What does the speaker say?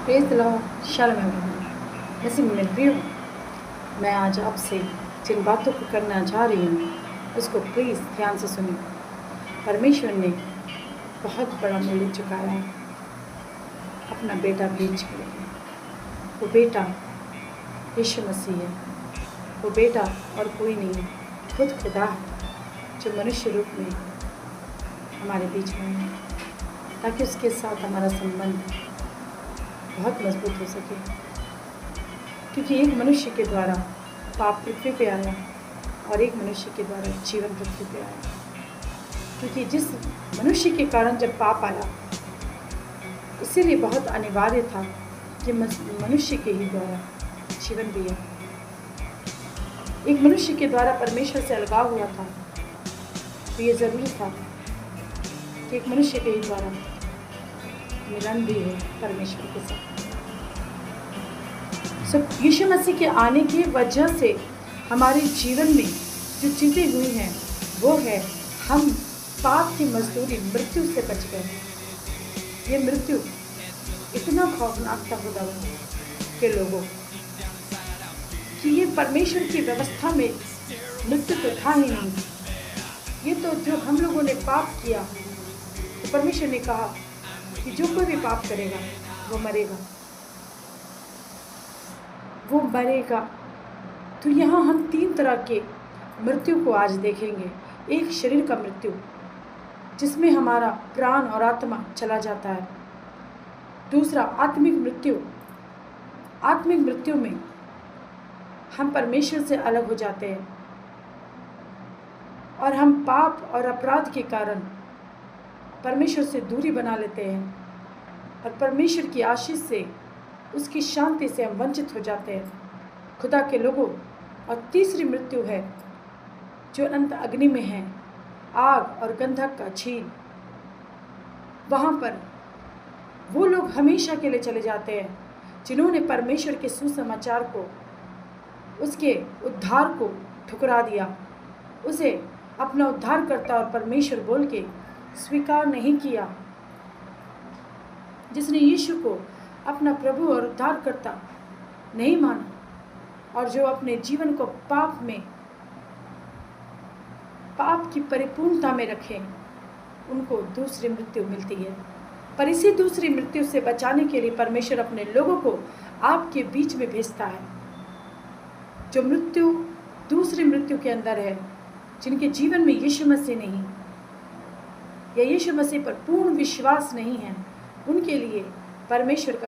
Praise the lord. Shalom everyone. मसीह में मेरे प्रियो, मैं आज आपसे जिन बातों को करना चाह रही हूँ उसको प्लीज़ ध्यान से सुनिए। परमेश्वर ने बहुत बड़ा मूल्य चुकाया है अपना बेटा भेज कर। वो बेटा यीशु मसीह है। वो बेटा और कोई नहीं, खुद खुदा है जो मनुष्य रूप में हमारे बीच में है, ताकि उसके साथ हमारा संबंध बहुत मजबूत हो सके। क्योंकि एक मनुष्य के द्वारा पाप पृथ्वी पे आया और एक मनुष्य के द्वारा जीवन पृथ्वी पे आया। क्योंकि जिस मनुष्य के कारण जब पाप आया, इसीलिए बहुत अनिवार्य था कि मनुष्य के ही द्वारा जीवन भी है। एक मनुष्य के द्वारा परमेश्वर से अलगाव हुआ था, तो ये ज़रूरी था कि एक मनुष्य के ही द्वारा मिलन भी हो परमेश्वर के साथ। यीशु मसीह के आने की वजह से हमारे जीवन में जो चीज़ें हुई हैं वो है हम पाप की मजदूरी मृत्यु से बच गए। ये मृत्यु इतना खौफनाक था खुदा के लोगों कि ये परमेश्वर की व्यवस्था में मृत्यु तो था ही नहीं। ये तो जो हम लोगों ने पाप किया, तो परमेश्वर ने कहा कि जो कोई भी पाप करेगा वो मरेगा, वो मरेगा। तो यहाँ हम 3 तरह के मृत्यु को आज देखेंगे। एक शरीर का मृत्यु, जिसमें हमारा प्राण और आत्मा चला जाता है। दूसरा आत्मिक मृत्यु। आत्मिक मृत्यु में हम परमेश्वर से अलग हो जाते हैं और हम पाप और अपराध के कारण परमेश्वर से दूरी बना लेते हैं और परमेश्वर की आशीष से, उसकी शांति से हम वंचित हो जाते हैं खुदा के लोगों। और तीसरी मृत्यु है जो अनंत अग्नि में है, आग और गंधक का झील। वहाँ पर वो लोग हमेशा के लिए चले जाते हैं जिन्होंने परमेश्वर के सुसमाचार को, उसके उद्धार को ठुकरा दिया, उसे अपना उद्धारकर्ता और परमेश्वर बोल के स्वीकार नहीं किया। जिसने यीशु को अपना प्रभु और उद्धारकर्ता नहीं माना और जो अपने जीवन को पाप की परिपूर्णता में रखे, उनको दूसरी मृत्यु मिलती है। पर इसी दूसरी मृत्यु से बचाने के लिए परमेश्वर अपने लोगों को आपके बीच में भेजता है, जो मृत्यु दूसरी मृत्यु के अंदर है, जिनके जीवन में यीशु मसीह नहीं या यीशु मसीह पर पूर्ण विश्वास नहीं है। उनके लिए परमेश्वर का